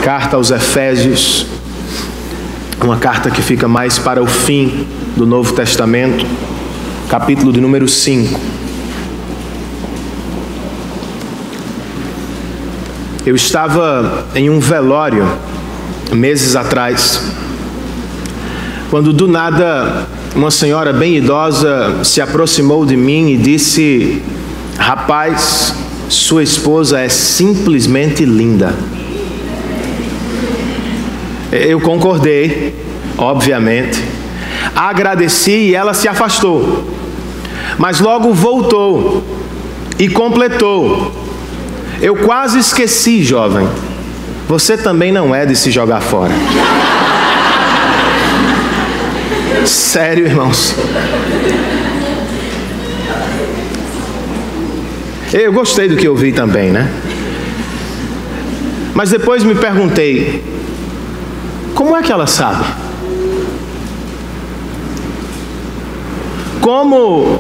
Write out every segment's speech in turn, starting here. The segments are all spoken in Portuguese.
Carta aos Efésios, uma carta que fica mais para o fim do Novo Testamento, capítulo de número 5. Eu estava em um velório meses atrás, quando do nada uma senhora bem idosa se aproximou de mim e disse: "Rapaz, sua esposa é simplesmente linda." Eu concordei, obviamente, agradeci e ela se afastou, mas logo voltou e completou: "Eu quase esqueci, jovem, você também não é de se jogar fora." Sério, irmãos. Eu gostei do que eu vi também, né? Mas depois me perguntei: como é que ela sabe? Como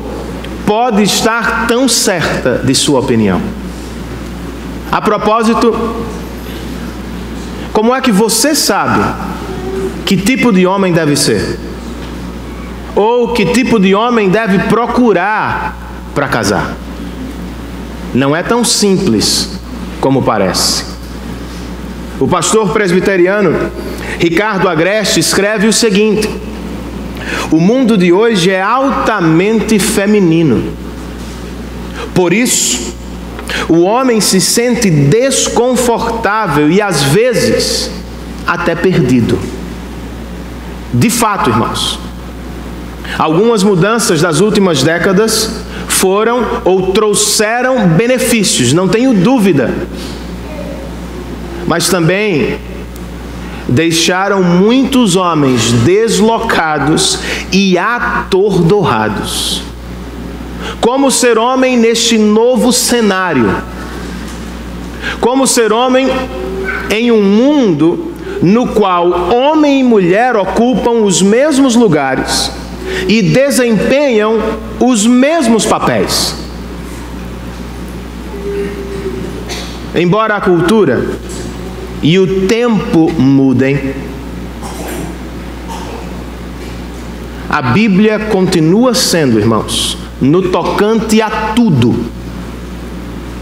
pode estar tão certa de sua opinião? A propósito, como é que você sabe que tipo de homem deve ser? Ou que tipo de homem deve procurar para casar? Não é tão simples como parece. O pastor presbiteriano Ricardo Agreste escreve o seguinte: o mundo de hoje é altamente feminino. Por isso, o homem se sente desconfortável e às vezes até perdido. De fato, irmãos, algumas mudanças das últimas décadas foram ou trouxeram benefícios, não tenho dúvida, mas também deixaram muitos homens deslocados e atordoados. Como ser homem neste novo cenário? Como ser homem em um mundo no qual homem e mulher ocupam os mesmos lugares e desempenham os mesmos papéis? Embora a cultura e o tempo mudem, a Bíblia continua sendo, irmãos, no tocante a tudo,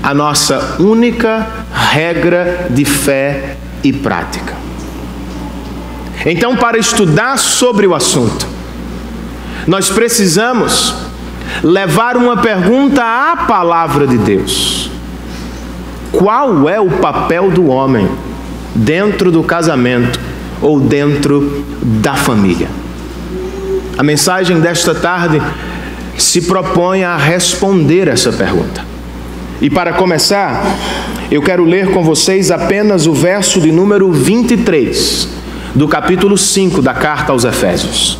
a nossa única regra de fé e prática. Então, para estudar sobre o assunto, nós precisamos levar uma pergunta à palavra de Deus: qual é o papel do homem dentro do casamento ou dentro da família? A mensagem desta tarde se propõe a responder essa pergunta. E para começar, eu quero ler com vocês apenas o verso de número 23 do capítulo 5 da carta aos Efésios.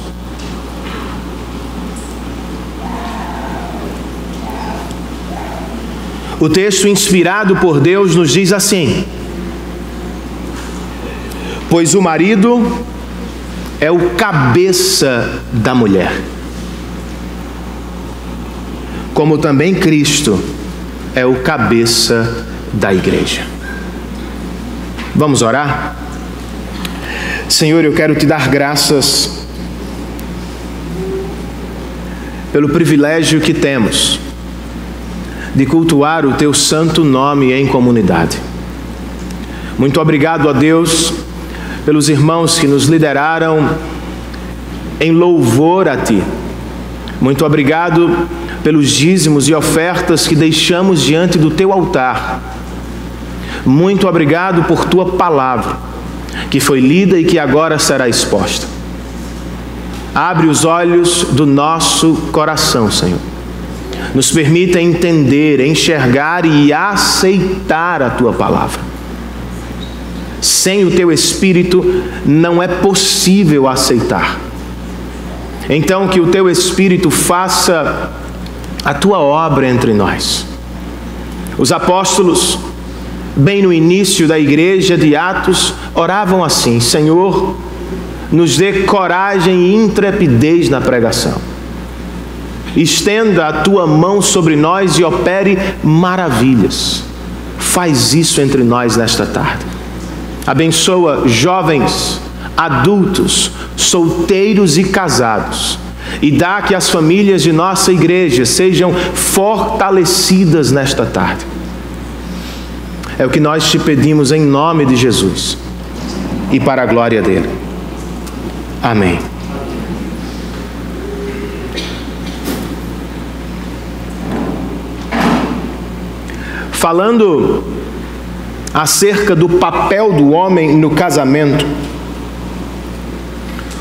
O texto inspirado por Deus nos diz assim: pois o marido é o cabeça da mulher, como também Cristo é o cabeça da igreja. Vamos orar? Senhor, eu quero te dar graças pelo privilégio que temos de cultuar o teu santo nome em comunidade. Muito obrigado a Deus pelos irmãos que nos lideraram em louvor a ti. Muito obrigado pelos dízimos e ofertas que deixamos diante do teu altar. Muito obrigado por tua palavra, que foi lida e que agora será exposta. Abre os olhos do nosso coração, Senhor. Nos permita entender, enxergar e aceitar a tua palavra. Sem o teu Espírito não é possível aceitar. Então que o teu Espírito faça a tua obra entre nós. Os apóstolos, bem no início da igreja de Atos, oravam assim: Senhor, nos dê coragem e intrepidez na pregação. Estenda a tua mão sobre nós e opere maravilhas. Faz isso entre nós nesta tarde. Abençoa jovens, adultos, solteiros e casados. E dá que as famílias de nossa igreja sejam fortalecidas nesta tarde. É o que nós te pedimos em nome de Jesus e para a glória dele. Amém. Falando acerca do papel do homem no casamento,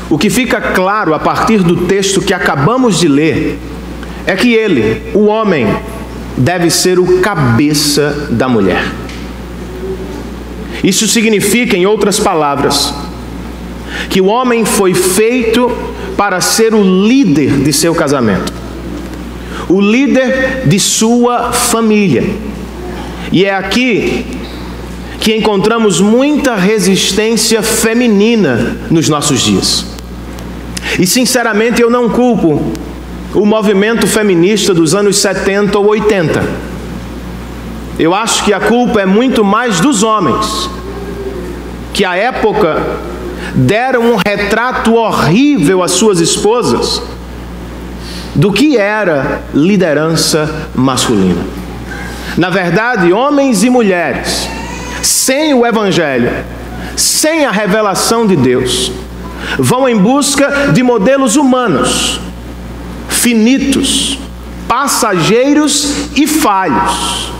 o que fica claro a partir do texto que acabamos de ler é que ele, o homem, deve ser o cabeça da mulher. Isso significa, em outras palavras, que o homem foi feito para ser o líder de seu casamento, o líder de sua família. E é aqui que encontramos muita resistência feminina nos nossos dias. E sinceramente eu não culpo o movimento feminista dos anos 70 ou 80. Eu acho que a culpa é muito mais dos homens, que à época deram um retrato horrível às suas esposas do que era liderança masculina. Na verdade, homens e mulheres, sem o Evangelho, sem a revelação de Deus, vão em busca de modelos humanos, finitos, passageiros e falhos.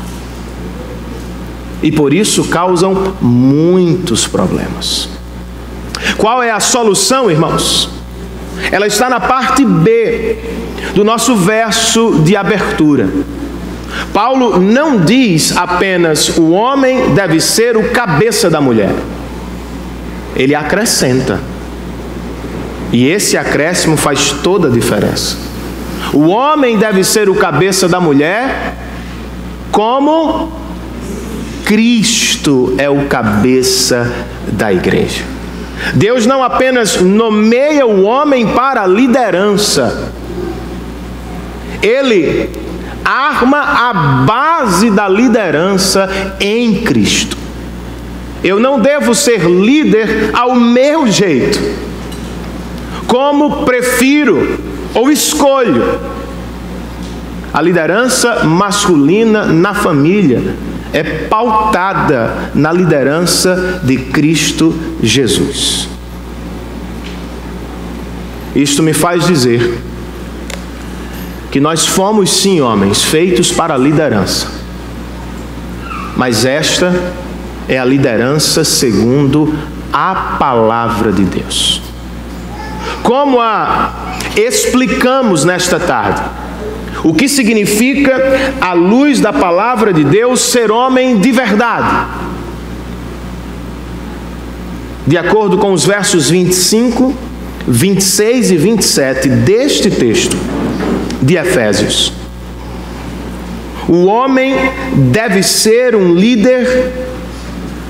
E por isso causam muitos problemas. Qual é a solução, irmãos? Ela está na parte B do nosso verso de abertura. Paulo não diz apenas o homem deve ser o cabeça da mulher. Ele acrescenta. E esse acréscimo faz toda a diferença. O homem deve ser o cabeça da mulher, como Cristo é o cabeça da igreja. Deus não apenas nomeia o homem para a liderança, Ele arma a base da liderança em Cristo. Eu não devo ser líder ao meu jeito, como prefiro ou escolho. A liderança masculina na família é pautada na liderança de Cristo Jesus. Isto me faz dizer que nós fomos sim homens feitos para a liderança, mas esta é a liderança segundo a palavra de Deus. Como a explicamos nesta tarde? O que significa, à luz da palavra de Deus, ser homem de verdade? De acordo com os versos 25, 26 e 27 deste texto de Efésios, o homem deve ser um líder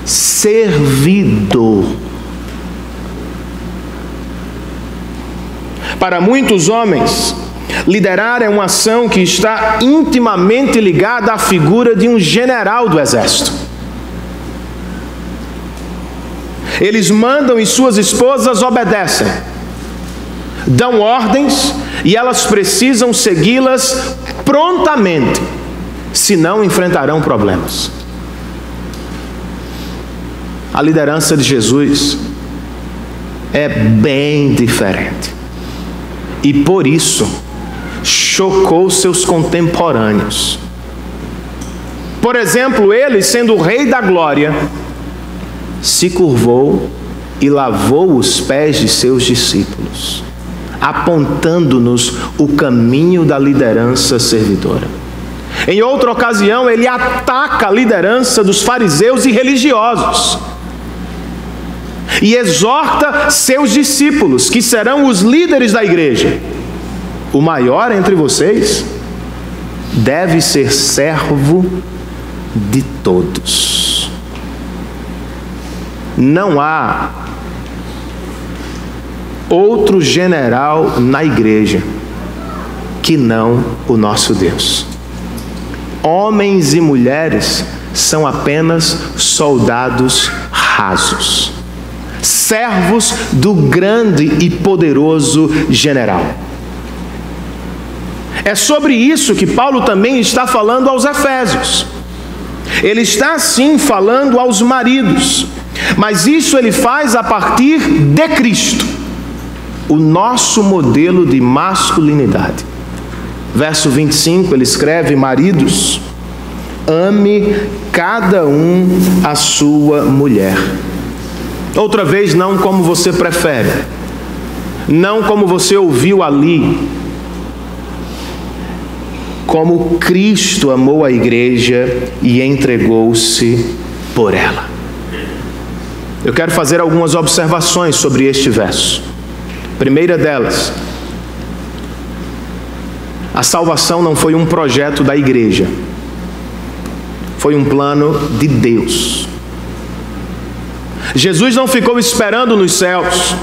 servidor. Para muitos homens, liderar é uma ação que está intimamente ligada à figura de um general do exército. Eles mandam e suas esposas obedecem, dão ordens e elas precisam segui-las prontamente, senão enfrentarão problemas. A liderança de Jesus é bem diferente. E por isso, chocou seus contemporâneos. Por exemplo, ele, sendo o Rei da Glória, se curvou e lavou os pés de seus discípulos, apontando-nos o caminho da liderança servidora. Em outra ocasião, ele ataca a liderança dos fariseus e religiosos e exorta seus discípulos, que serão os líderes da igreja. O maior entre vocês deve ser servo de todos. Não há outro general na igreja que não o nosso Deus. Homens e mulheres são apenas soldados rasos, servos do grande e poderoso general. É sobre isso que Paulo também está falando aos Efésios. Ele está sim falando aos maridos, mas isso ele faz a partir de Cristo, o nosso modelo de masculinidade. Verso 25, ele escreve: maridos, ame cada um a sua mulher. Outra vez, não como você prefere, não como você ouviu ali, como Cristo amou a igreja e entregou-se por ela. Eu quero fazer algumas observações sobre este verso. Primeira delas, a salvação não foi um projeto da igreja, foi um plano de Deus. Jesus não ficou esperando nos céus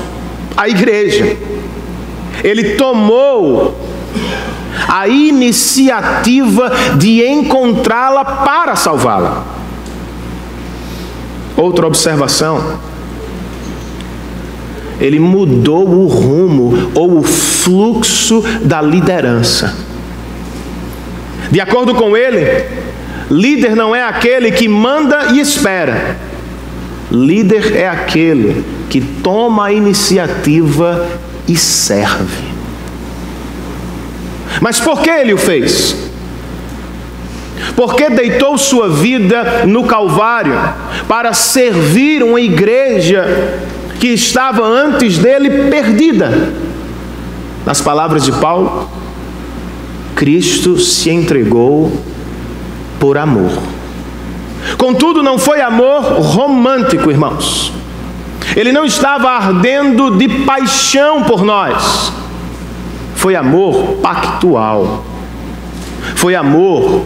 a igreja, ele tomou a iniciativa de encontrá-la para salvá-la. Outra observação: ele mudou o rumo ou o fluxo da liderança. De acordo com ele, líder não é aquele que manda e espera. Líder é aquele que toma a iniciativa e serve. Mas por que ele o fez? Porque deitou sua vida no Calvário para servir uma igreja que estava antes dele perdida. Nas palavras de Paulo, Cristo se entregou por amor. Contudo, não foi amor romântico, irmãos. Ele não estava ardendo de paixão por nós. Foi amor pactual. Foi amor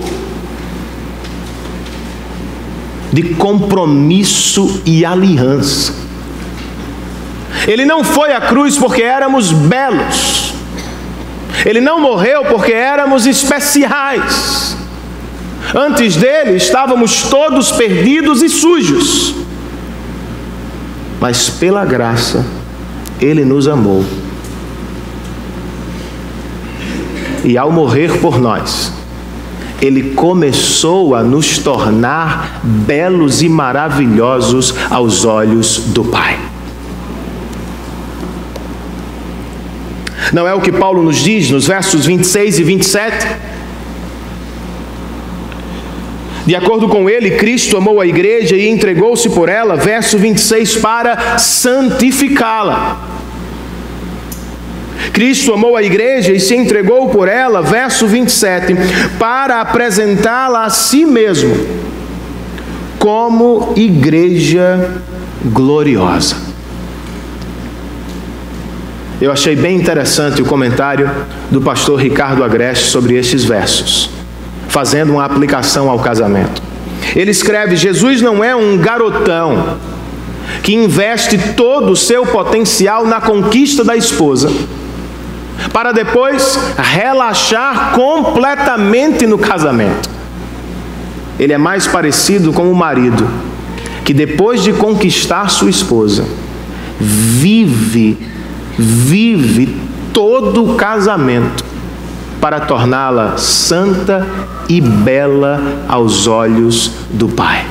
de compromisso e aliança. Ele não foi à cruz porque éramos belos. Ele não morreu porque éramos especiais. Antes dele estávamos todos perdidos e sujos. Mas pela graça, ele nos amou. E ao morrer por nós, ele começou a nos tornar belos e maravilhosos aos olhos do Pai. Não é o que Paulo nos diz nos versos 26 e 27? De acordo com ele, Cristo amou a igreja e entregou-se por ela, verso 26, para santificá-la. Cristo amou a igreja e se entregou por ela, verso 27, para apresentá-la a si mesmo como igreja gloriosa. Eu achei bem interessante o comentário do pastor Ricardo Agreste sobre estes versos, fazendo uma aplicação ao casamento. Ele escreve: Jesus não é um garotão que investe todo o seu potencial na conquista da esposa, para depois relaxar completamente no casamento. Ele é mais parecido com o marido que, depois de conquistar sua esposa, vive todo o casamento para torná-la santa e bela aos olhos do Pai.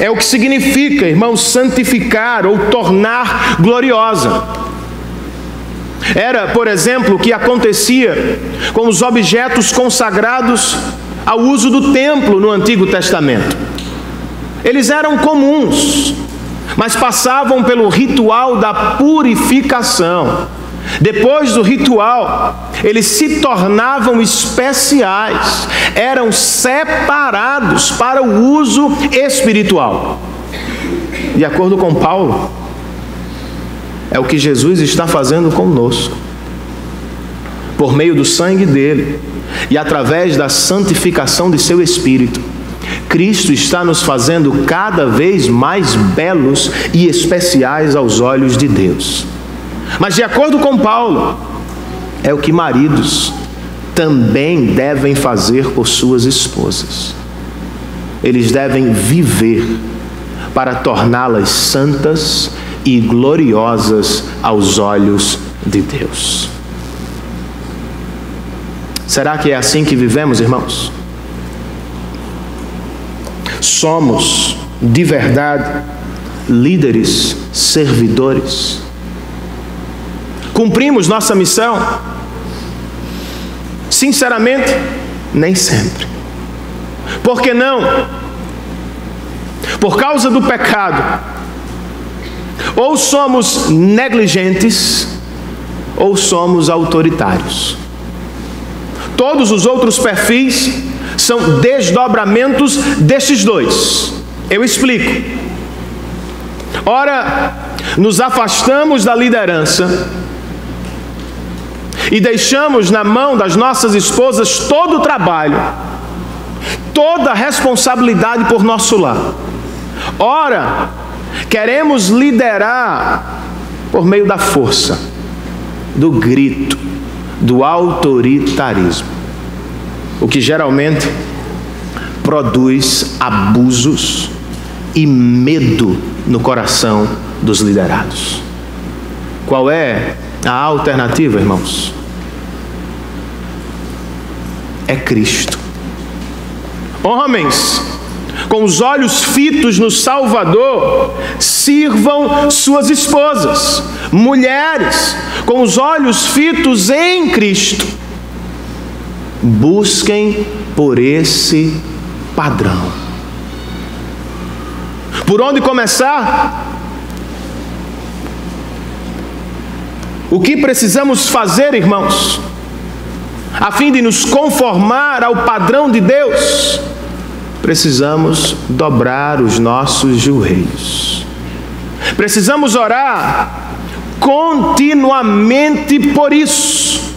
É o que significa, irmãos, santificar ou tornar gloriosa. Era, por exemplo, o que acontecia com os objetos consagrados ao uso do templo no Antigo Testamento. Eles eram comuns, mas passavam pelo ritual da purificação. Depois do ritual, eles se tornavam especiais, eram separados para o uso espiritual. De acordo com Paulo, é o que Jesus está fazendo conosco. Por meio do sangue dele e através da santificação de seu Espírito, Cristo está nos fazendo cada vez mais belos e especiais aos olhos de Deus. Mas de acordo com Paulo, é o que maridos também devem fazer por suas esposas. Eles devem viver para torná-las santas e gloriosas aos olhos de Deus. Será que é assim que vivemos, irmãos? Somos, de verdade, líderes, servidores? Cumprimos nossa missão? Sinceramente, nem sempre. Por que não? Por causa do pecado. Ou somos negligentes, ou somos autoritários. Todos os outros perfis são desdobramentos destes dois. Eu explico. Ora, nos afastamos da liderança e deixamos na mão das nossas esposas todo o trabalho, toda a responsabilidade por nosso lar. Ora, queremos liderar por meio da força, do grito, do autoritarismo, o que geralmente produz abusos e medo no coração dos liderados. Qual é a alternativa, irmãos? É Cristo. Homens, com os olhos fitos no Salvador, sirvam suas esposas. Mulheres, com os olhos fitos em Cristo, busquem por esse padrão. Por onde começar? O que precisamos fazer, irmãos, a fim de nos conformar ao padrão de Deus? Precisamos dobrar os nossos joelhos. Precisamos orar continuamente por isso.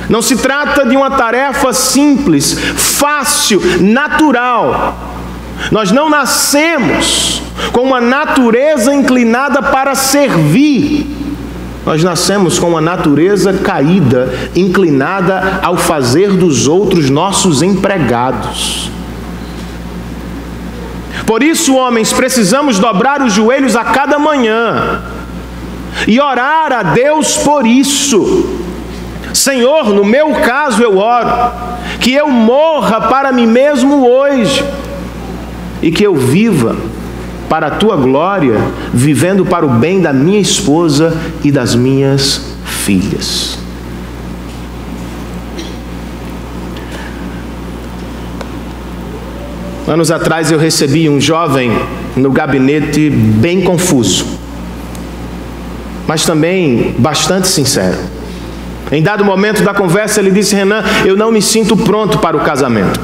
Não se trata de uma tarefa simples, fácil, natural. Nós não nascemos com uma natureza inclinada para servir. Nós nascemos com uma natureza caída, inclinada ao fazer dos outros nossos empregados. Por isso, homens, precisamos dobrar os joelhos a cada manhã e orar a Deus por isso. Senhor, no meu caso eu oro que eu morra para mim mesmo hoje e que eu viva para a Tua glória, vivendo para o bem da minha esposa e das minhas filhas. Anos atrás eu recebi um jovem no gabinete bem confuso, mas também bastante sincero. Em dado momento da conversa ele disse: Renan, eu não me sinto pronto para o casamento.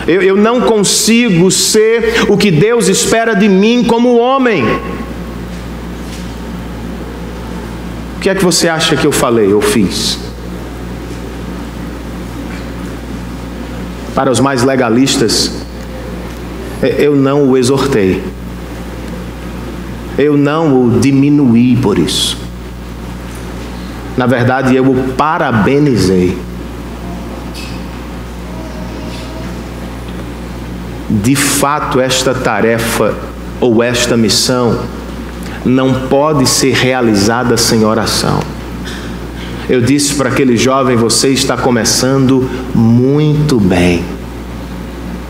Eu não consigo ser o que Deus espera de mim como homem. O que é que você acha que eu falei ou fiz? Para os mais legalistas, eu não o exortei. Eu não o diminuí por isso. Na verdade, eu o parabenizei. De fato, esta tarefa ou esta missão não pode ser realizada sem oração. Eu disse para aquele jovem: você está começando muito bem.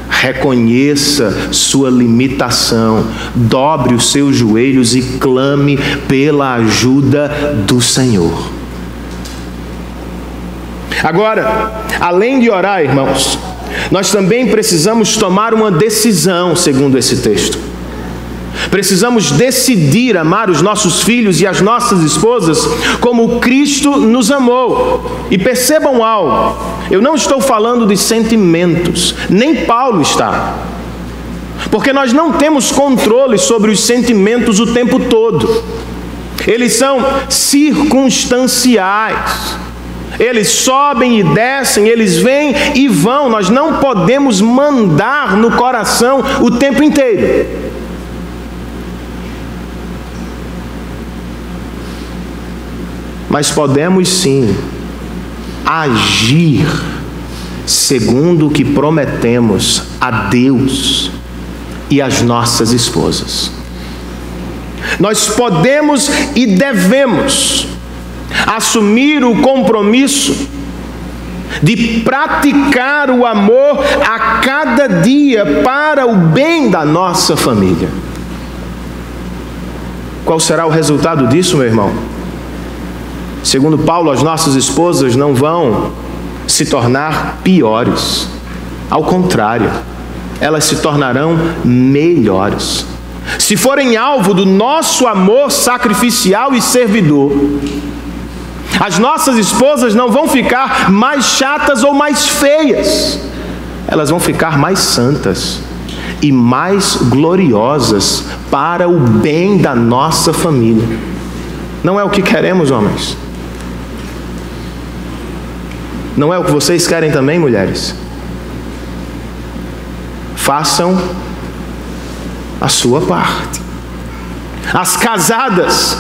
Reconheça sua limitação, dobre os seus joelhos e clame pela ajuda do Senhor. Agora, além de orar, irmãos, nós também precisamos tomar uma decisão, segundo esse texto. Precisamos decidir amar os nossos filhos e as nossas esposas como Cristo nos amou. E percebam algo, eu não estou falando de sentimentos, nem Paulo está. Porque nós não temos controle sobre os sentimentos o tempo todo. Eles são circunstanciais. Eles sobem e descem, eles vêm e vão. Nós não podemos mandar no coração o tempo inteiro. Mas podemos sim agir segundo o que prometemos a Deus e às nossas esposas. Nós podemos e devemos assumir o compromisso de praticar o amor a cada dia para o bem da nossa família. Qual será o resultado disso, meu irmão? Segundo Paulo, as nossas esposas não vão se tornar piores. Ao contrário, elas se tornarão melhores. Se forem alvo do nosso amor sacrificial e servidor, as nossas esposas não vão ficar mais chatas ou mais feias. Elas vão ficar mais santas e mais gloriosas para o bem da nossa família. Não é o que queremos, homens? Não é o que vocês querem também, mulheres? Façam a sua parte. As casadas,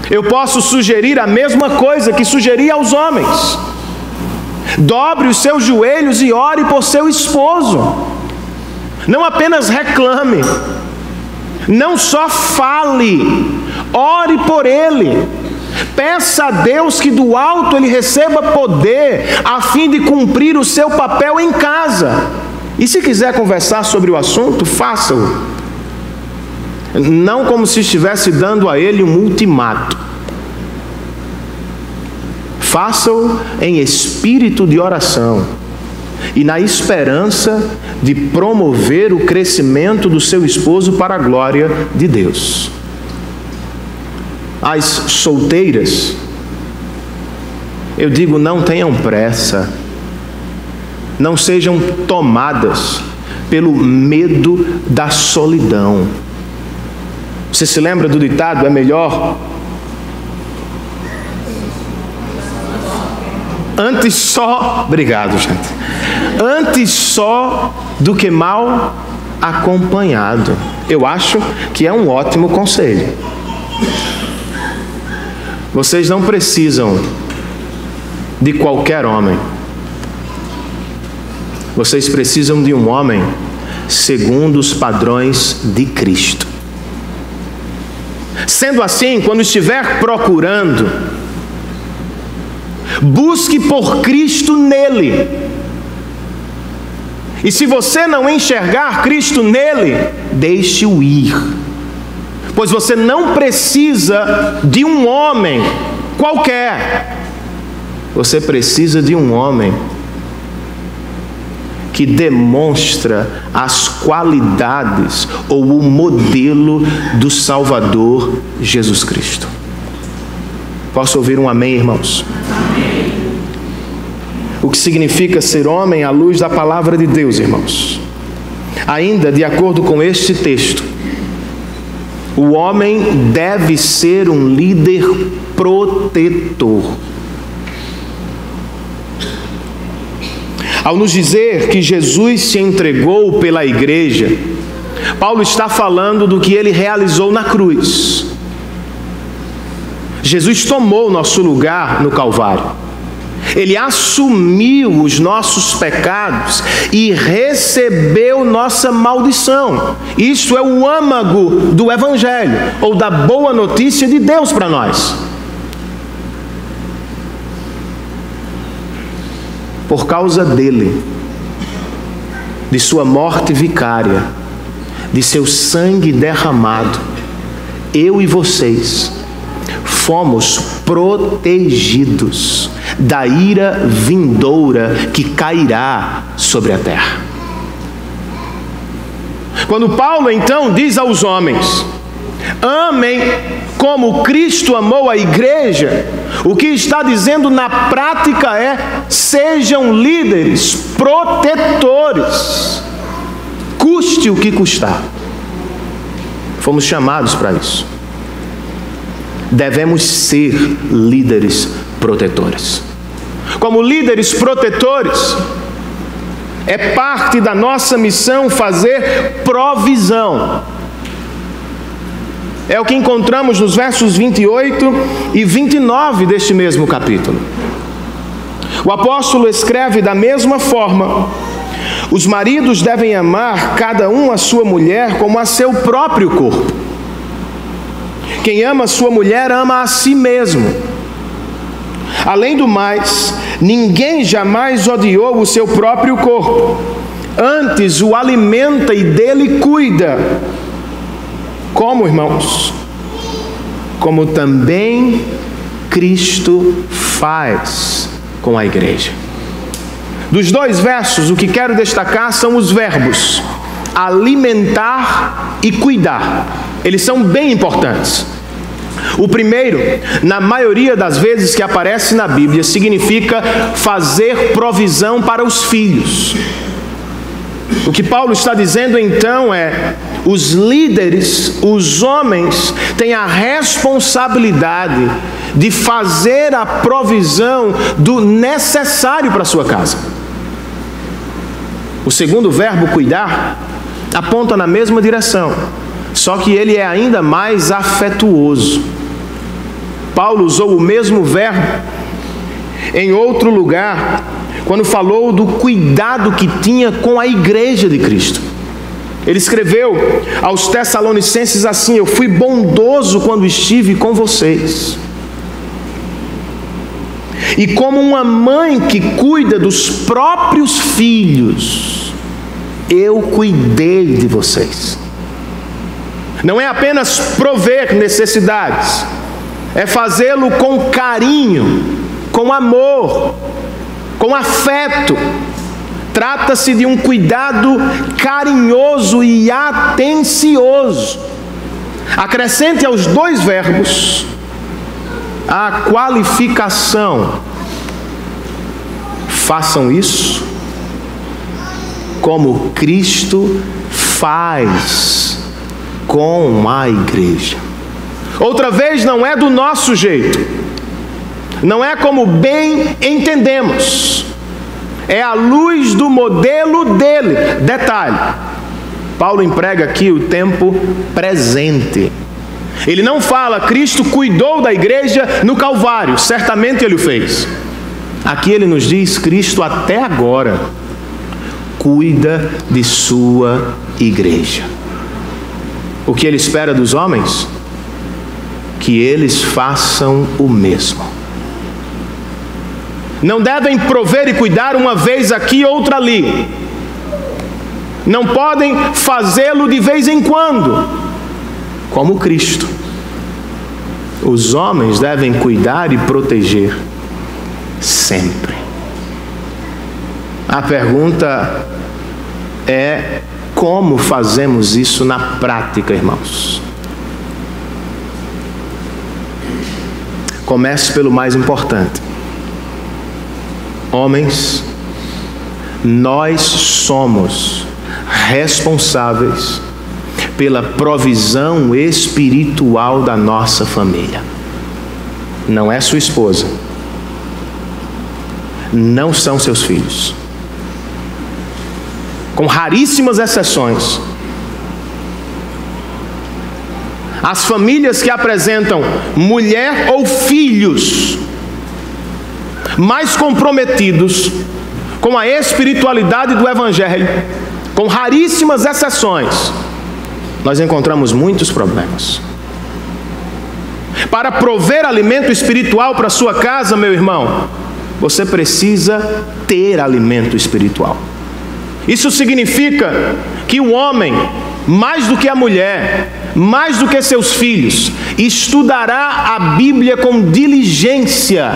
eu posso sugerir a mesma coisa que sugeri aos homens. Dobre os seus joelhos e ore por seu esposo. Não apenas reclame, não só fale, ore por ele. Peça a Deus que do alto ele receba poder a fim de cumprir o seu papel em casa. E se quiser conversar sobre o assunto, faça-o. Não como se estivesse dando a ele um ultimato. Faça-o em espírito de oração e na esperança de promover o crescimento do seu esposo para a glória de Deus. As solteiras, eu digo, não tenham pressa, não sejam tomadas pelo medo da solidão. Você se lembra do ditado, é melhor antes só, obrigado, gente, antes só do que mal acompanhado. Eu acho que é um ótimo conselho. Vocês não precisam de qualquer homem. Vocês precisam de um homem segundo os padrões de Cristo. Sendo assim, quando estiver procurando, busque por Cristo nele. E se você não enxergar Cristo nele, deixe-o ir. Pois você não precisa de um homem qualquer. Você precisa de um homem que demonstra as qualidades ou o modelo do Salvador Jesus Cristo. Posso ouvir um amém, irmãos? Amém. O que significa ser homem à luz da palavra de Deus, irmãos? Ainda de acordo com este texto, o homem deve ser um líder protetor. Ao nos dizer que Jesus se entregou pela igreja, Paulo está falando do que ele realizou na cruz. Jesus tomou o nosso lugar no Calvário. Ele assumiu os nossos pecados e recebeu nossa maldição. Isso é o âmago do Evangelho, ou da boa notícia de Deus para nós. Por causa dele, de sua morte vicária, de seu sangue derramado, eu e vocês fomos protegidos da ira vindoura que cairá sobre a terra. Quando Paulo então diz aos homens: amem como Cristo amou a igreja, o que está dizendo na prática é: sejam líderes protetores, custe o que custar. Fomos chamados para isso. Devemos ser líderes protetores. Como líderes protetores, é parte da nossa missão fazer provisão. É o que encontramos nos versos 28 e 29 deste mesmo capítulo. O apóstolo escreve da mesma forma: os maridos devem amar cada um a sua mulher como a seu próprio corpo. Quem ama sua mulher ama a si mesmo. Além do mais, ninguém jamais odiou o seu próprio corpo. Antes o alimenta e dele cuida. Como, irmãos? Como também Cristo faz com a igreja. Dos 2 versos, o que quero destacar são os verbos alimentar e cuidar. Eles são bem importantes. O primeiro, na maioria das vezes que aparece na Bíblia, significa fazer provisão para os filhos. O que Paulo está dizendo então é: os líderes, os homens, têm a responsabilidade de fazer a provisão do necessário para a sua casa. O segundo verbo, cuidar, aponta na mesma direção, só que ele é ainda mais afetuoso. Paulo usou o mesmo verbo em outro lugar, quando falou do cuidado que tinha com a igreja de Cristo. Ele escreveu aos Tessalonicenses assim: eu fui bondoso quando estive com vocês. E como uma mãe que cuida dos próprios filhos, eu cuidei de vocês. Não é apenas prover necessidades, é fazê-lo com carinho, com amor, com afeto. Trata-se de um cuidado carinhoso e atencioso. Acrescente aos 2 verbos a qualificação: façam isso como Cristo faz com a igreja. Outra vez, não é do nosso jeito, não é como bem entendemos, é à luz do modelo dele. Detalhe: Paulo emprega aqui o tempo presente. Ele não fala Cristo cuidou da igreja no Calvário, certamente ele o fez. Aqui ele nos diz: Cristo até agora cuida de sua igreja. O que ele espera dos homens? Que eles façam o mesmo. Não devem prover e cuidar uma vez aqui, outra ali. Não podem fazê-lo de vez em quando, como Cristo. Os homens devem cuidar e proteger sempre. A pergunta é: como fazemos isso na prática, irmãos? Comece pelo mais importante. Homens, nós somos responsáveis pela provisão espiritual da nossa família. Não é sua esposa, não são seus filhos. Com raríssimas exceções, as famílias que apresentam mulher ou filhos mais comprometidos com a espiritualidade do Evangelho, com raríssimas exceções, nós encontramos muitos problemas. Para prover alimento espiritual para a sua casa, meu irmão, você precisa ter alimento espiritual. Isso significa que o homem, mais do que a mulher, mais do que seus filhos, estudará a Bíblia com diligência,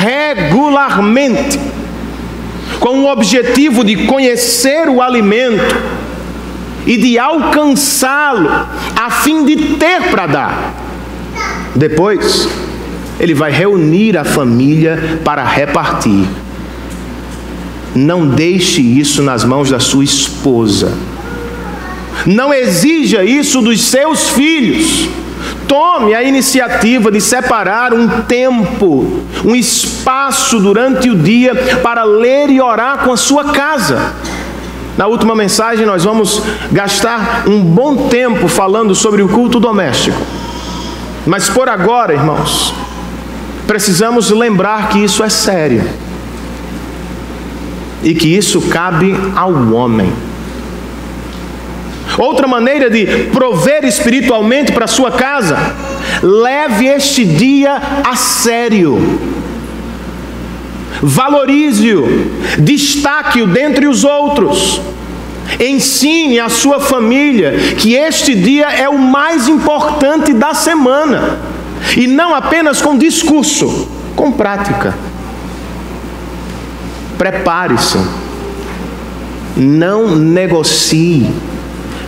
regularmente, com o objetivo de conhecer o alimento e de alcançá-lo, a fim de ter para dar. Depois, ele vai reunir a família para repartir. Não deixe isso nas mãos da sua esposa. Não exija isso dos seus filhos. Tome a iniciativa de separar um tempo, um espaço durante o dia para ler e orar com a sua casa. Na última mensagem nós vamos gastar um bom tempo falando sobre o culto doméstico. Mas por agora, irmãos, precisamos lembrar que isso é sério. E que isso cabe ao homem. Outra maneira de prover espiritualmente para a sua casa leve este dia a sério. Valorize-o, destaque-o dentre os outros. Ensine a sua família que este dia é o mais importante da semana. E não apenas com discurso, com prática. Prepare-se. Não negocie.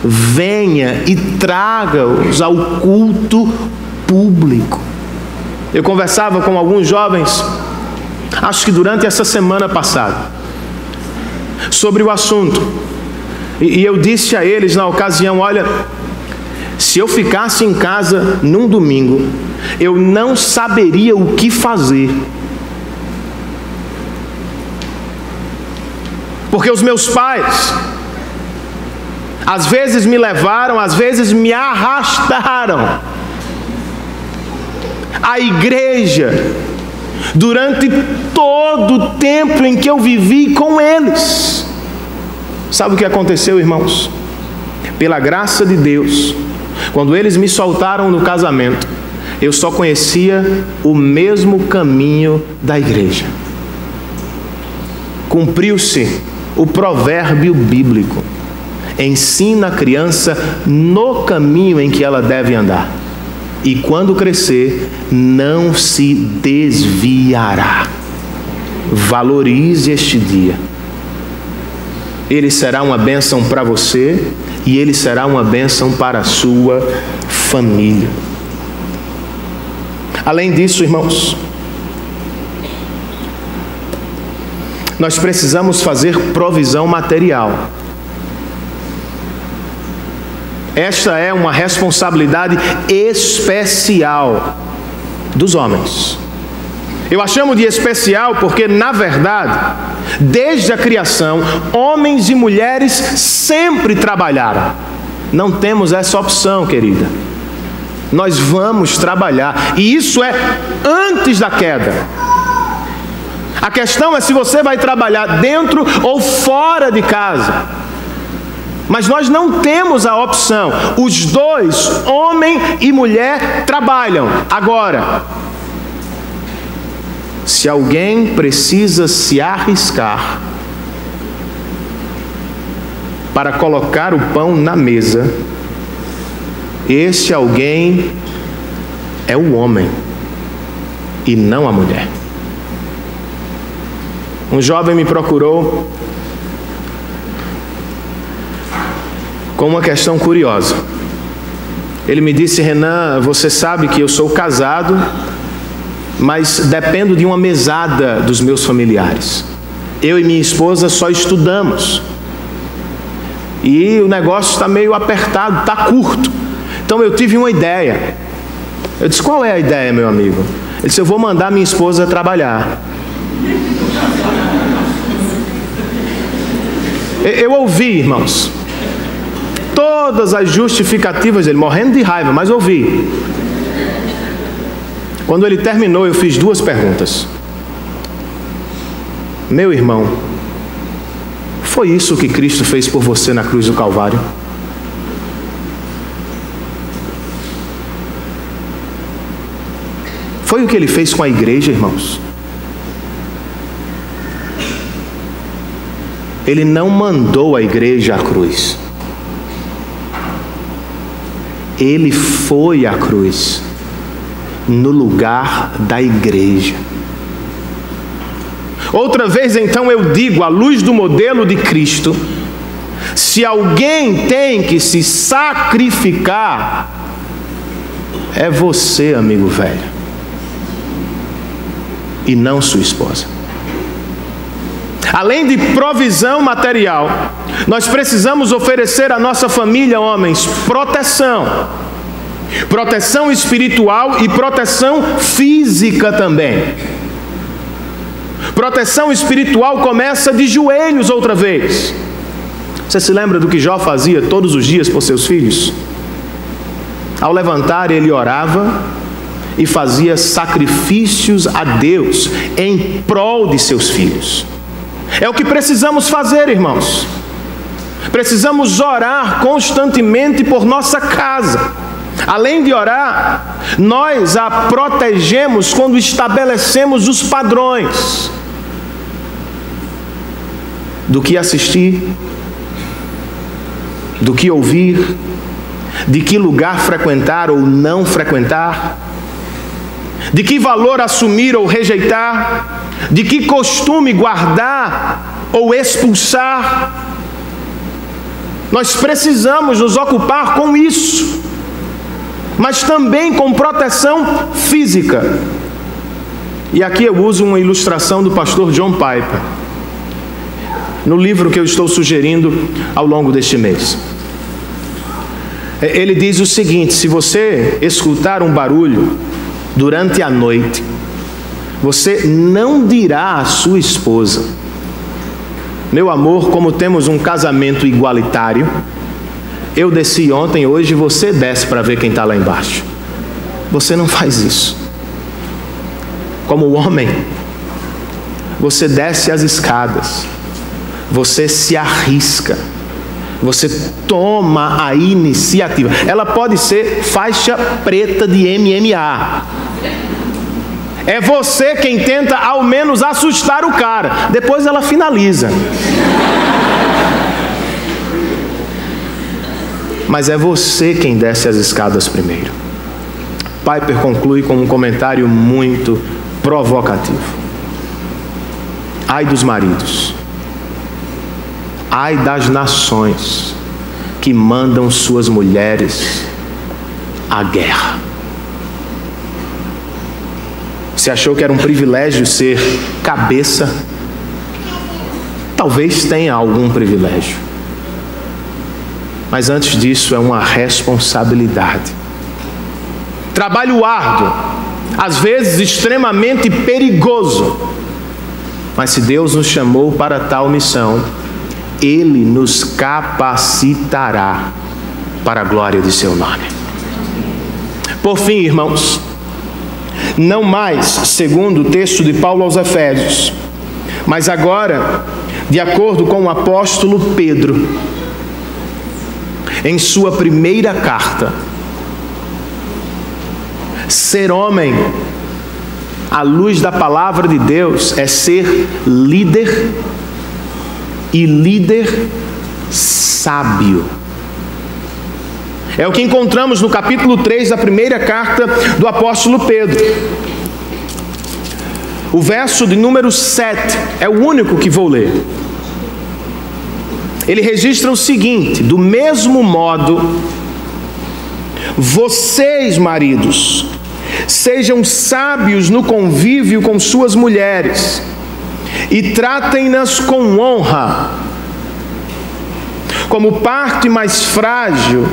Venha e traga-os ao culto público. Eu conversava com alguns jovens, acho que durante essa semana passada, sobre o assunto. E eu disse a eles na ocasião: olha, se eu ficasse em casa num domingo, eu não saberia o que fazer. Porque os meus pais, às vezes me levaram, às vezes me arrastaram à igreja durante todo o tempo em que eu vivi com eles. Sabe o que aconteceu, irmãos? Pela graça de Deus, quando eles me soltaram no casamento, eu só conhecia o mesmo caminho da igreja. Cumpriu-se o provérbio bíblico: ensina a criança no caminho em que ela deve andar, e quando crescer, não se desviará. Valorize este dia. Ele será uma bênção para você e ele será uma bênção para a sua família. Além disso, irmãos, nós precisamos fazer provisão material. Esta é uma responsabilidade especial dos homens. Eu a chamo de especial porque, na verdade, desde a criação, homens e mulheres sempre trabalharam. Não temos essa opção, querida. Nós vamos trabalhar, e isso é antes da queda. A questão é se você vai trabalhar dentro ou fora de casa. Mas nós não temos a opção. Os dois, homem e mulher, trabalham. Agora, se alguém precisa se arriscar para colocar o pão na mesa, esse alguém é o homem e não a mulher. Um jovem me procurou com uma questão curiosa. Ele me disse: Renan, você sabe que eu sou casado, mas dependo de uma mesada dos meus familiares. Eu e minha esposa só estudamos. E o negócio está meio apertado, está curto. Então eu tive uma ideia. Eu disse: qual é a ideia, meu amigo? Ele disse: eu vou mandar minha esposa trabalhar. Eu ouvi, irmãos, todas as justificativas dele, morrendo de raiva, mas ouvi. Quando ele terminou, eu fiz duas perguntas. Meu irmão, foi isso que Cristo fez por você na cruz do Calvário? Foi o que ele fez com a igreja, irmãos? Ele não mandou a igreja à cruz. Ele foi à cruz no lugar da igreja. Outra vez, então, eu digo, à luz do modelo de Cristo, se alguém tem que se sacrificar, é você, amigo velho, e não sua esposa. Além de provisão material, nós precisamos oferecer à nossa família, homens, proteção. Proteção espiritual e proteção física também. Proteção espiritual começa de joelhos outra vez. Você se lembra do que Jó fazia todos os dias por seus filhos? Ao levantar, ele orava e fazia sacrifícios a Deus em prol de seus filhos. É o que precisamos fazer, irmãos. Precisamos orar constantemente por nossa casa. Além de orar, nós a protegemos quando estabelecemos os padrões do que assistir, do que ouvir, de que lugar frequentar ou não frequentar, de que valor assumir ou rejeitar, de que costume guardar ou expulsar. Nós precisamos nos ocupar com isso, mas também com proteção física. E aqui eu uso uma ilustração do pastor John Piper, no livro que eu estou sugerindo ao longo deste mês. Ele diz o seguinte: se você escutar um barulho durante a noite, você não dirá à sua esposa: meu amor, como temos um casamento igualitário, eu desci ontem, hoje você desce para ver quem está lá embaixo. Você não faz isso. Como homem, você desce as escadas, você se arrisca, você toma a iniciativa. Ela pode ser faixa preta de MMA. É você quem tenta ao menos assustar o cara. Depois ela finaliza. Mas é você quem desce as escadas primeiro. Piper conclui com um comentário muito provocativo. Ai dos maridos, ai das nações que mandam suas mulheres à guerra. Você achou que era um privilégio ser cabeça? Talvez tenha algum privilégio, mas antes disso é uma responsabilidade. Trabalho árduo, às vezes extremamente perigoso, mas se Deus nos chamou para tal missão, Ele nos capacitará para a glória de seu nome. Por fim, irmãos, não mais segundo o texto de Paulo aos Efésios, mas agora, de acordo com o apóstolo Pedro, em sua primeira carta, ser homem, à luz da palavra de Deus, é ser líder, e líder sábio. É o que encontramos no capítulo 3 da primeira carta do apóstolo Pedro. O verso de número 7 é o único que vou ler. Ele registra o seguinte: do mesmo modo, vocês, maridos, sejam sábios no convívio com suas mulheres e tratem-nas com honra, como parte mais frágil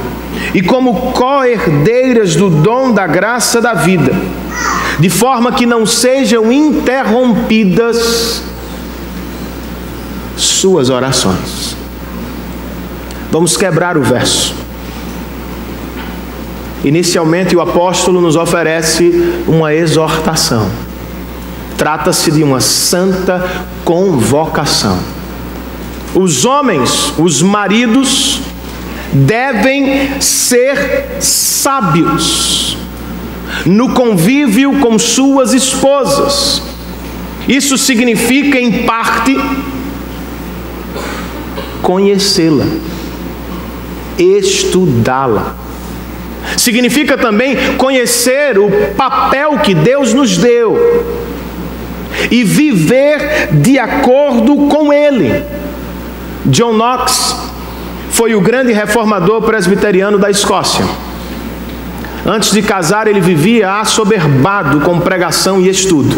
e como co-herdeiras do dom da graça da vida, de forma que não sejam interrompidas suas orações. Vamos quebrar o verso. Inicialmente o apóstolo nos oferece uma exortação. Trata-se de uma santa convocação. Os homens, os maridos, devem ser sábios no convívio com suas esposas. Isso significa, em parte, conhecê-la, estudá-la. Significa também conhecer o papel que Deus nos deu e viver de acordo com ele. John Knox foi o grande reformador presbiteriano da Escócia. Antes de casar, ele vivia assoberbado com pregação e estudo.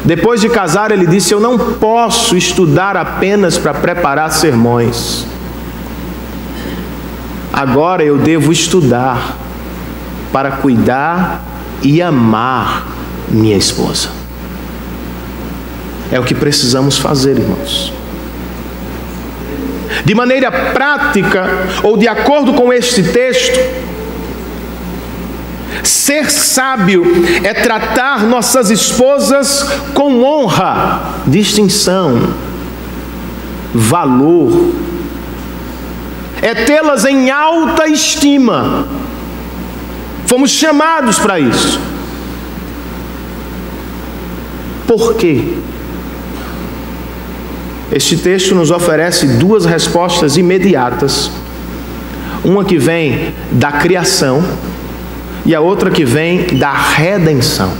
Depois de casar, ele disse: eu não posso estudar apenas para preparar sermões. Agora eu devo estudar para cuidar e amar minha esposa. É o que precisamos fazer, irmãos. De maneira prática, ou de acordo com este texto, ser sábio é tratar nossas esposas com honra, distinção, valor. É tê-las em alta estima. Fomos chamados para isso. Por quê? Este texto nos oferece duas respostas imediatas. Uma que vem da criação e a outra que vem da redenção.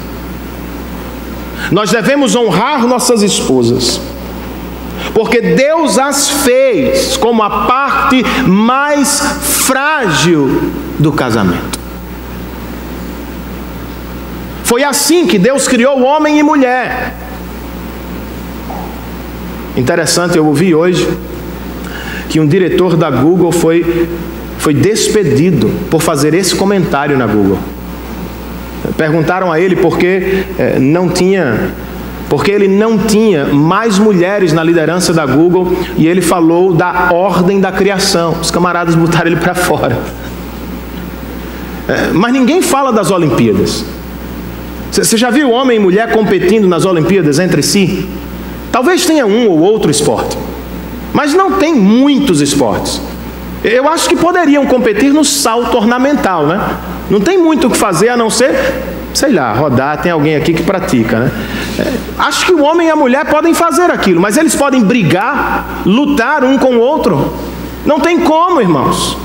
Nós devemos honrar nossas esposas, porque Deus as fez como a parte mais frágil do casamento. Foi assim que Deus criou homem e mulher. Interessante, eu ouvi hoje que um diretor da Google foi despedido por fazer esse comentário na Google. Perguntaram a ele por que ele não tinha mais mulheres na liderança da Google, e ele falou da ordem da criação. Os camaradas botaram ele para fora. Mas ninguém fala das Olimpíadas. Você já viu homem e mulher competindo nas Olimpíadas entre si? Talvez tenha um ou outro esporte, mas não tem muitos esportes. Eu acho que poderiam competir no salto ornamental, né? Não tem muito o que fazer a não ser, sei lá, rodar. Tem alguém aqui que pratica, né? Acho que o homem e a mulher podem fazer aquilo, mas eles podem brigar, lutar um com o outro? Não tem como, irmãos.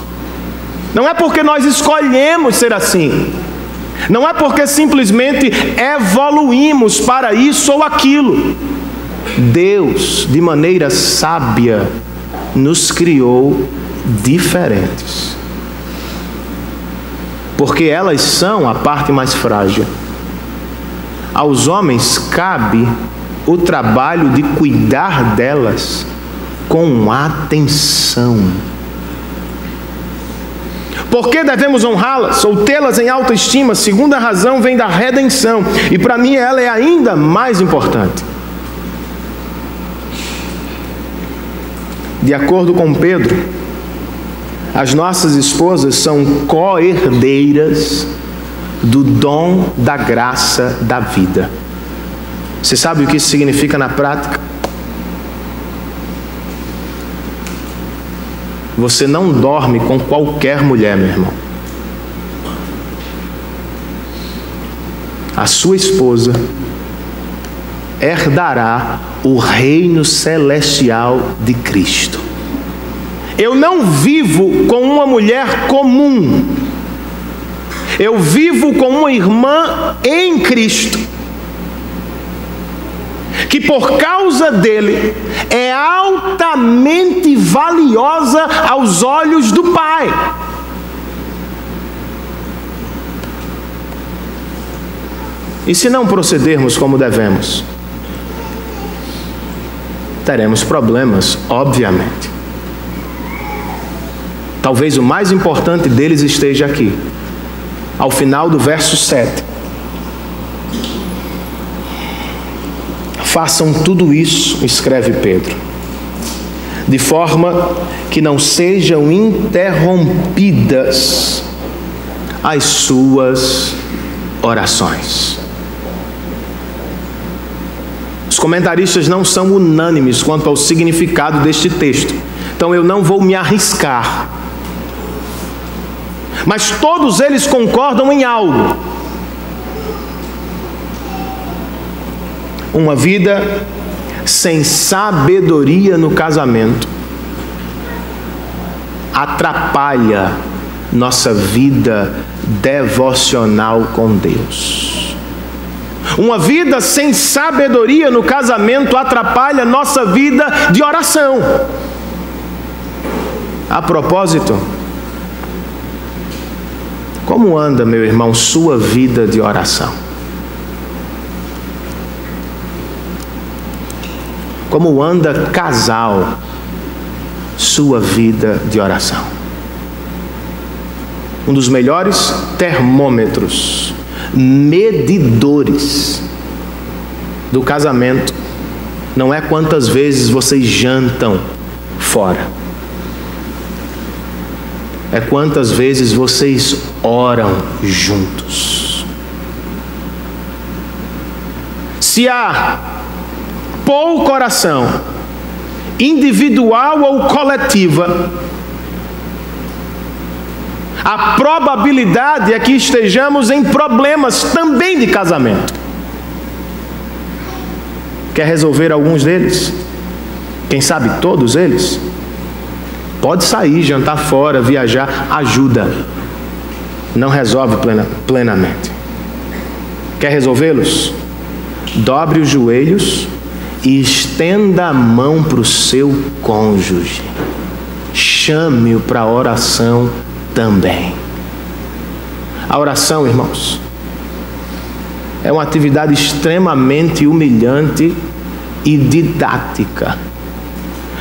Não é porque nós escolhemos ser assim. Não é porque simplesmente evoluímos para isso ou aquilo. Deus, de maneira sábia, nos criou diferentes, porque elas são a parte mais frágil. Aos homens cabe o trabalho de cuidar delas com atenção. Por que devemos honrá-las ou tê-las em alta estima? A segunda razão vem da redenção, e para mim ela é ainda mais importante. De acordo com Pedro, as nossas esposas são co-herdeiras do dom da graça da vida. Você sabe o que isso significa na prática? Você não dorme com qualquer mulher, meu irmão. A sua esposa herdará o reino celestial de Cristo. Eu não vivo com uma mulher comum. Eu vivo com uma irmã em Cristo, que por causa dele é altamente valiosa aos olhos do Pai. E se não procedermos como devemos, teremos problemas, obviamente. Talvez o mais importante deles esteja aqui, ao final do verso 7. Façam tudo isso, escreve Pedro, de forma que não sejam interrompidas as suas orações. Os comentaristas não são unânimes quanto ao significado deste texto, então eu não vou me arriscar. Mas todos eles concordam em algo. Uma vida sem sabedoria no casamento atrapalha nossa vida devocional com Deus. Uma vida sem sabedoria no casamento atrapalha nossa vida de oração. A propósito, como anda, meu irmão, sua vida de oração? Como anda, casal, sua vida de oração? Um dos melhores termômetros, medidores do casamento, não é quantas vezes vocês jantam fora, é quantas vezes vocês oram juntos. Se há pouca oração, individual ou coletiva, a probabilidade é que estejamos em problemas também de casamento. Quer resolver alguns deles? Quem sabe todos eles? Pode sair, jantar fora, viajar, ajuda. Não resolve plenamente. Quer resolvê-los? Dobre os joelhos e estenda a mão para o seu cônjuge. Chame-o para a oração também. A oração, irmãos, é uma atividade extremamente humilhante e didática.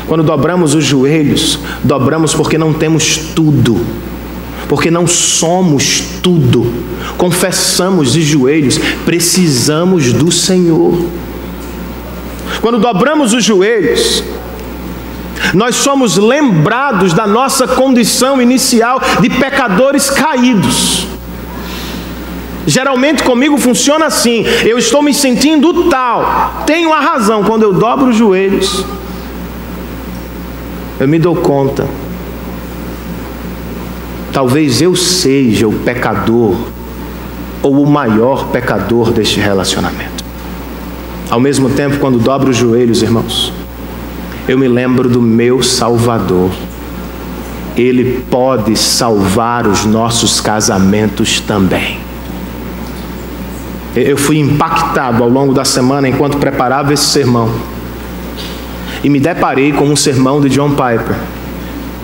Quando dobramos os joelhos, dobramos porque não temos tudo, porque não somos tudo. Confessamos de joelhos, precisamos do Senhor. Quando dobramos os joelhos, nós somos lembrados da nossa condição inicial de pecadores caídos. Geralmente comigo funciona assim: eu estou me sentindo tal, tenho a razão. Quando eu dobro os joelhos, eu me dou conta, talvez eu seja o pecador ou o maior pecador deste relacionamento. Ao mesmo tempo, quando dobro os joelhos, irmãos, eu me lembro do meu Salvador. Ele pode salvar os nossos casamentos também. Eu fui impactado ao longo da semana enquanto preparava esse sermão, e me deparei com um sermão de John Piper,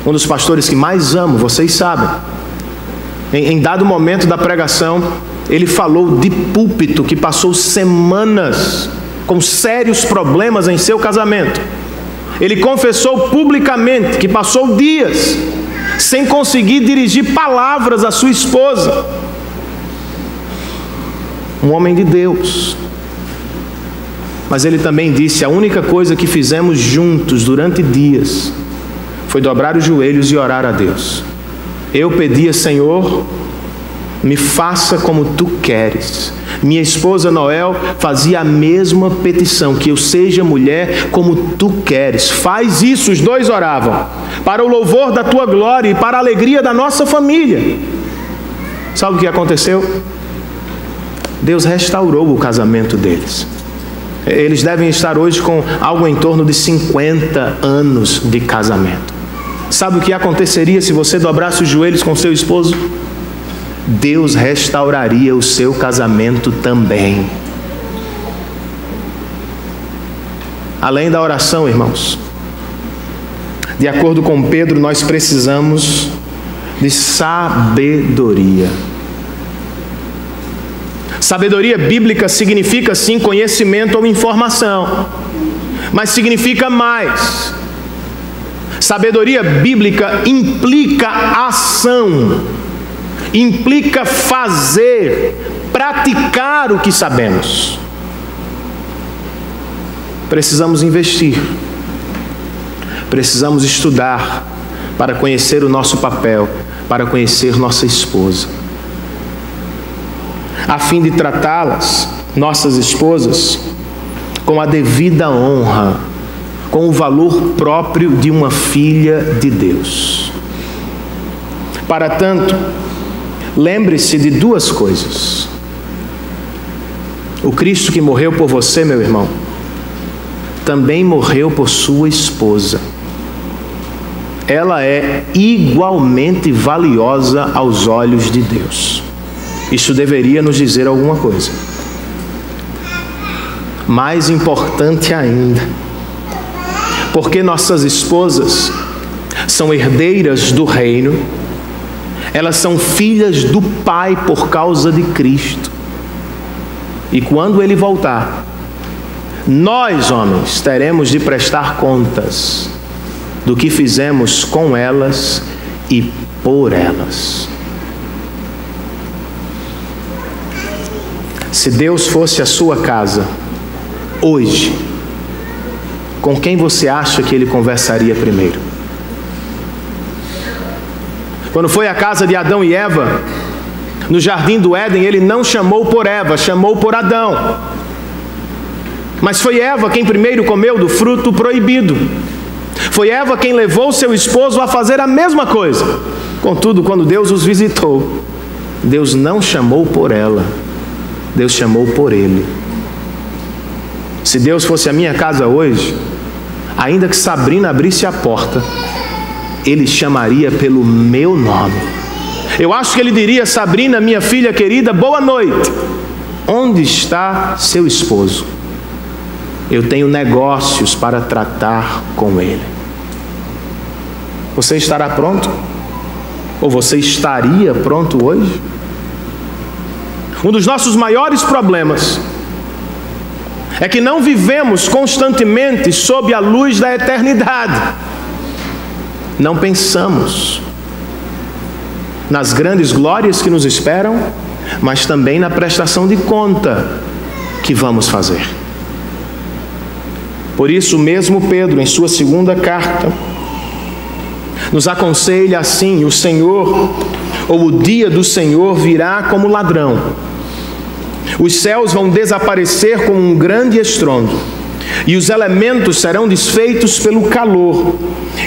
um dos pastores que mais amo, vocês sabem. Em dado momento da pregação, ele falou de púlpito que passou semanas com sérios problemas em seu casamento. Ele confessou publicamente que passou dias sem conseguir dirigir palavras à sua esposa. Um homem de Deus. Mas ele também disse: a única coisa que fizemos juntos durante dias foi dobrar os joelhos e orar a Deus. Eu pedia: Senhor, me faça como Tu queres. Minha esposa Noel fazia a mesma petição, que eu seja mulher como Tu queres. Faz isso. Os dois oravam para o louvor da Tua glória e para a alegria da nossa família. Sabe o que aconteceu? Deus restaurou o casamento deles. Eles devem estar hoje com algo em torno de 50 anos de casamento. Sabe o que aconteceria se você dobrasse os joelhos com seu esposo? Deus restauraria o seu casamento também. Além da oração, irmãos, de acordo com Pedro, nós precisamos de sabedoria. Sabedoria bíblica significa sim conhecimento ou informação, mas significa mais. Sabedoria bíblica implica ação, implica fazer, praticar o que sabemos. Precisamos investir, precisamos estudar para conhecer o nosso papel, para conhecer nossa esposa, a fim de tratá-las, nossas esposas, com a devida honra, com o valor próprio de uma filha de Deus. Para tanto, lembre-se de duas coisas. O Cristo que morreu por você, meu irmão, também morreu por sua esposa. Ela é igualmente valiosa aos olhos de Deus. Isso deveria nos dizer alguma coisa. Mais importante ainda, porque nossas esposas são herdeiras do reino, elas são filhas do Pai por causa de Cristo. E quando Ele voltar, nós, homens, teremos de prestar contas do que fizemos com elas e por elas. Se Deus fosse a sua casa, hoje, com quem você acha que Ele conversaria primeiro? Quando foi à casa de Adão e Eva, no jardim do Éden, Ele não chamou por Eva, chamou por Adão. Mas foi Eva quem primeiro comeu do fruto proibido. Foi Eva quem levou seu esposo a fazer a mesma coisa. Contudo, quando Deus os visitou, Deus não chamou por ela, Deus chamou por ele. Se Deus fosse a minha casa hoje, ainda que Sabrina abrisse a porta, Ele chamaria pelo meu nome. Eu acho que Ele diria: Sabrina, minha filha querida, boa noite. Onde está seu esposo? Eu tenho negócios para tratar com ele. Você estará pronto? Ou você estaria pronto hoje? Um dos nossos maiores problemas é que não vivemos constantemente sob a luz da eternidade. Não pensamos nas grandes glórias que nos esperam, mas também na prestação de conta que vamos fazer. Por isso mesmo Pedro, em sua segunda carta, nos aconselha assim: o Senhor, ou o dia do Senhor virá como ladrão. Os céus vão desaparecer com um grande estrondo, e os elementos serão desfeitos pelo calor,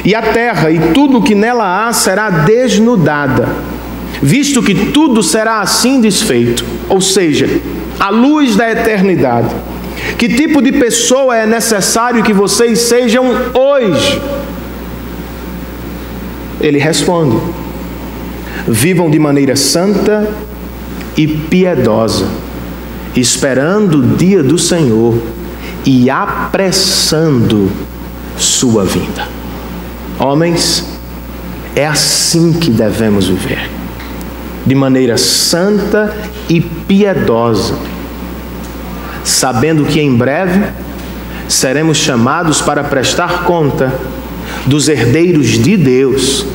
e a terra e tudo o que nela há será desnudada, visto que tudo será assim desfeito, ou seja, a luz da eternidade. Que tipo de pessoa é necessário que vocês sejam hoje? Ele responde: vivam de maneira santa e piedosa, esperando o dia do Senhor e apressando sua vinda. Homens, é assim que devemos viver, de maneira santa e piedosa, sabendo que em breve seremos chamados para prestar conta dos herdeiros de Deus,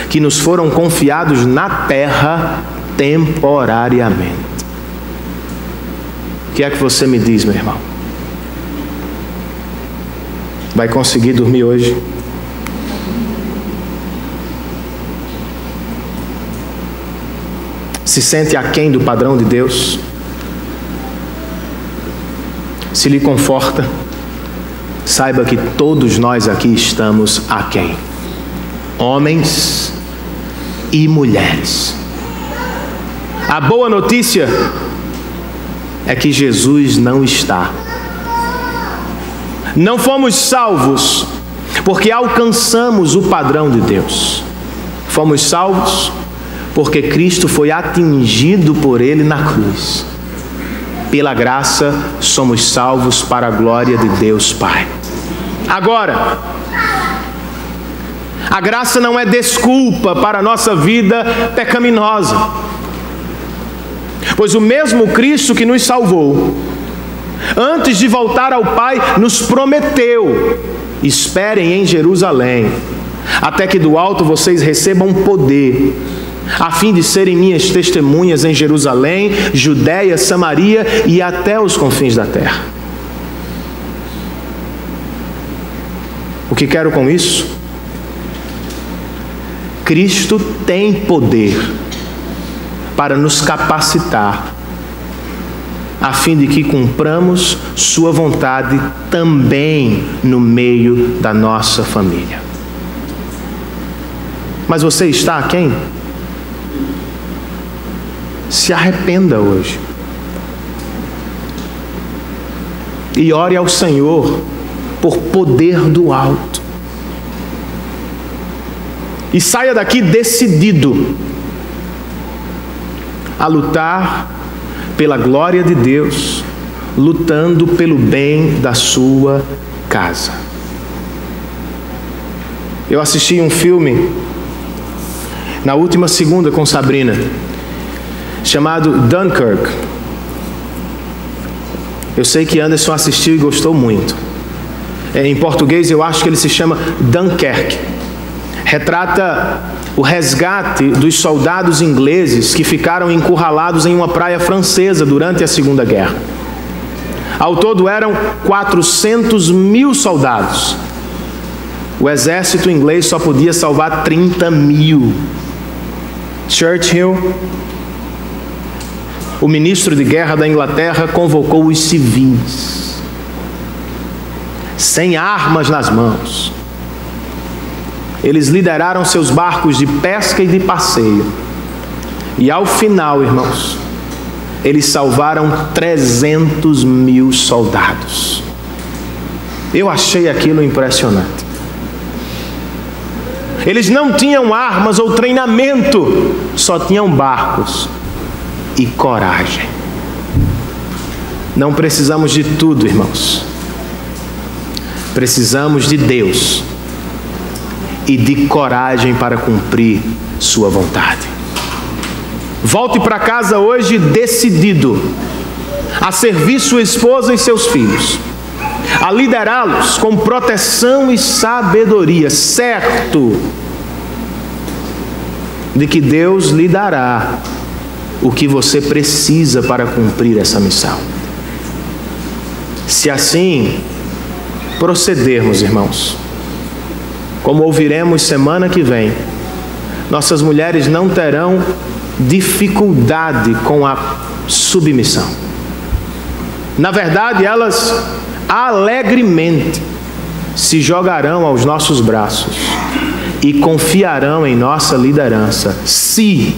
que nos foram confiados na terra temporariamente. O que é que você me diz, meu irmão? Vai conseguir dormir hoje? Se sente aquém do padrão de Deus? Se lhe conforta, saiba que todos nós aqui estamos aquém. Homens e mulheres. A boa notícia é que Jesus não está. Não fomos salvos porque alcançamos o padrão de Deus. Fomos salvos porque Cristo foi atingido por Ele na cruz. Pela graça somos salvos para a glória de Deus Pai. Agora, a graça não é desculpa para a nossa vida pecaminosa, pois o mesmo Cristo que nos salvou, antes de voltar ao Pai, nos prometeu: esperem em Jerusalém, até que do alto vocês recebam poder, a fim de serem minhas testemunhas em Jerusalém, Judeia, Samaria e até os confins da terra. O que quero com isso? Cristo tem poder para nos capacitar, a fim de que cumpramos sua vontade também no meio da nossa família. Mas você está aquém? Se arrependa hoje e ore ao Senhor por poder do alto, e saia daqui decidido a lutar pela glória de Deus, lutando pelo bem da sua casa. Eu assisti um filme na última segunda com Sabrina, chamado Dunkirk. Eu sei que Anderson assistiu e gostou muito. Em português eu acho que ele se chama Dunkerque. Retrata o resgate dos soldados ingleses que ficaram encurralados em uma praia francesa durante a Segunda Guerra. Ao todo eram 400 mil soldados. O exército inglês só podia salvar 30 mil. Churchill, o ministro de guerra da Inglaterra, convocou os civis, sem armas nas mãos, Eles lideraram seus barcos de pesca e de passeio. E ao final, irmãos, eles salvaram 300.000 soldados. Eu achei aquilo impressionante. Eles não tinham armas ou treinamento, só tinham barcos e coragem. Não precisamos de tudo, irmãos. Precisamos de Deus e de coragem para cumprir sua vontade. Volte para casa hoje decidido a servir sua esposa e seus filhos, a liderá-los com proteção e sabedoria, certo de que Deus lhe dará o que você precisa para cumprir essa missão. Se assim procedermos, irmãos, como ouviremos semana que vem, nossas mulheres não terão dificuldade com a submissão. Na verdade, elas alegremente se jogarão aos nossos braços e confiarão em nossa liderança, se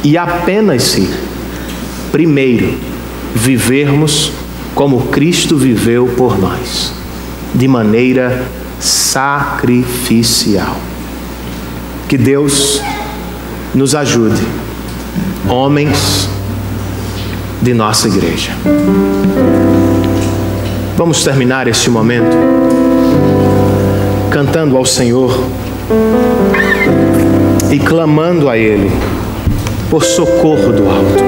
e apenas se, primeiro, vivermos como Cristo viveu por nós, de maneira sacrificial. Que Deus nos ajude, homens de nossa igreja. Vamos terminar este momento cantando ao Senhor e clamando a Ele por socorro do alto.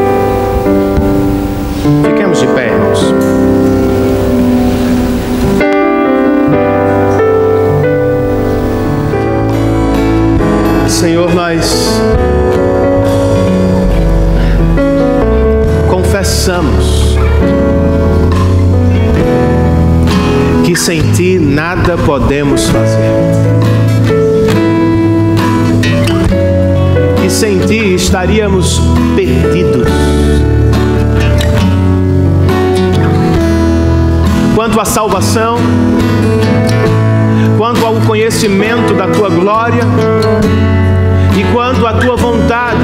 Fiquemos de pé, irmãos. Senhor, nós confessamos que sem Ti nada podemos fazer, que sem Ti estaríamos perdidos. Quanto à salvação, quanto ao conhecimento da Tua glória e quanto à Tua vontade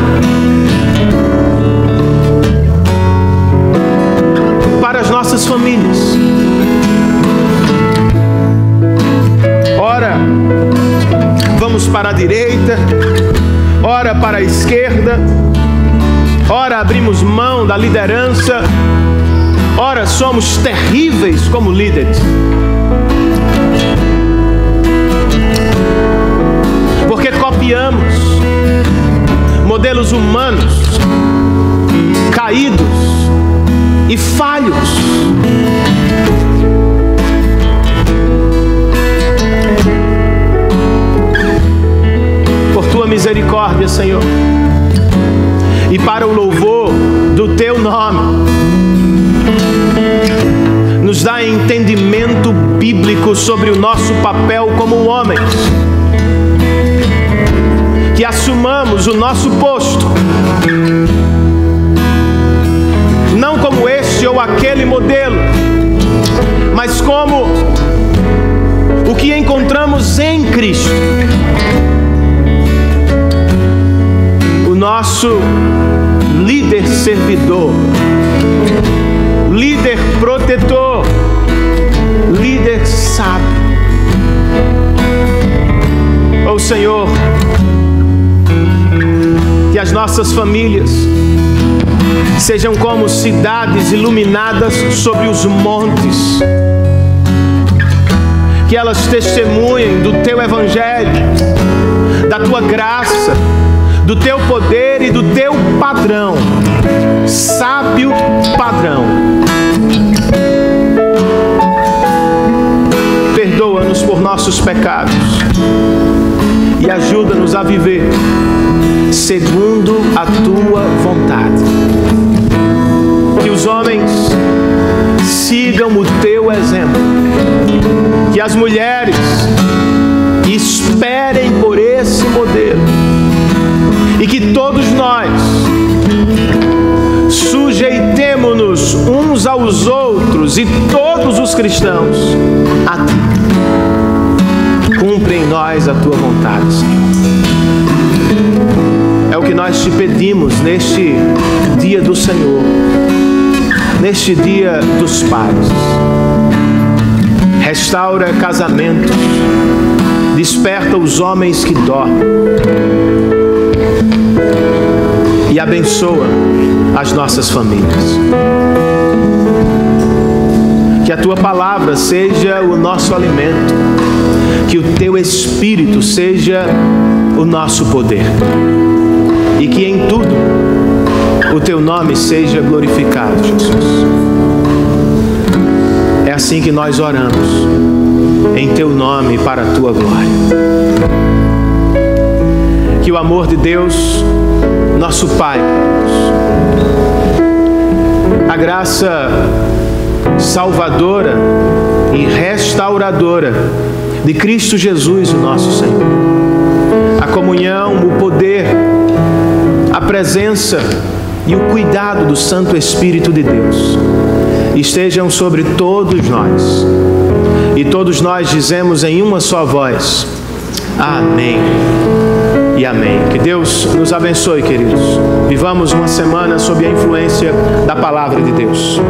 para as nossas famílias. Ora, vamos para a direita, ora para a esquerda, ora abrimos mão da liderança, ora somos terríveis como líderes. Porque copiamos modelos humanos, caídos e falhos. Por Tua misericórdia, Senhor, e para o louvor do Teu nome, nos dá entendimento bíblico sobre o nosso papel como homens, que assumamos o nosso posto, não como este ou aquele modelo, mas como o que encontramos em Cristo, o nosso líder servidor, líder protetor, líder sábio. Ó Senhor, que as nossas famílias sejam como cidades iluminadas sobre os montes, que elas testemunhem do Teu Evangelho, da Tua graça, do Teu poder e do Teu padrão, sábio padrão. Perdoa-nos por nossos pecados e ajuda-nos a viver segundo a Tua vontade. Que os homens sigam o Teu exemplo, que as mulheres esperem por esse modelo, e que todos nós sujeitemo-nos uns aos outros, e todos os cristãos a Ti, com cumpre em nós a tua vontade, Senhor. É o que nós te pedimos neste dia do Senhor, neste dia dos pais. Restaura casamentos, desperta os homens que dormem e abençoa as nossas famílias. Que a tua palavra seja o nosso alimento, que o teu Espírito seja o nosso poder, e que em tudo o teu nome seja glorificado, Jesus. É assim que nós oramos, em teu nome, para a tua glória. Que o amor de Deus, nosso Pai, a graça salvadora e restauradora de Cristo Jesus, o nosso Senhor, a comunhão, o poder, a presença e o cuidado do Santo Espírito de Deus estejam sobre todos nós. E todos nós dizemos em uma só voz: amém e amém. Que Deus nos abençoe, queridos. Vivamos uma semana sob a influência da palavra de Deus.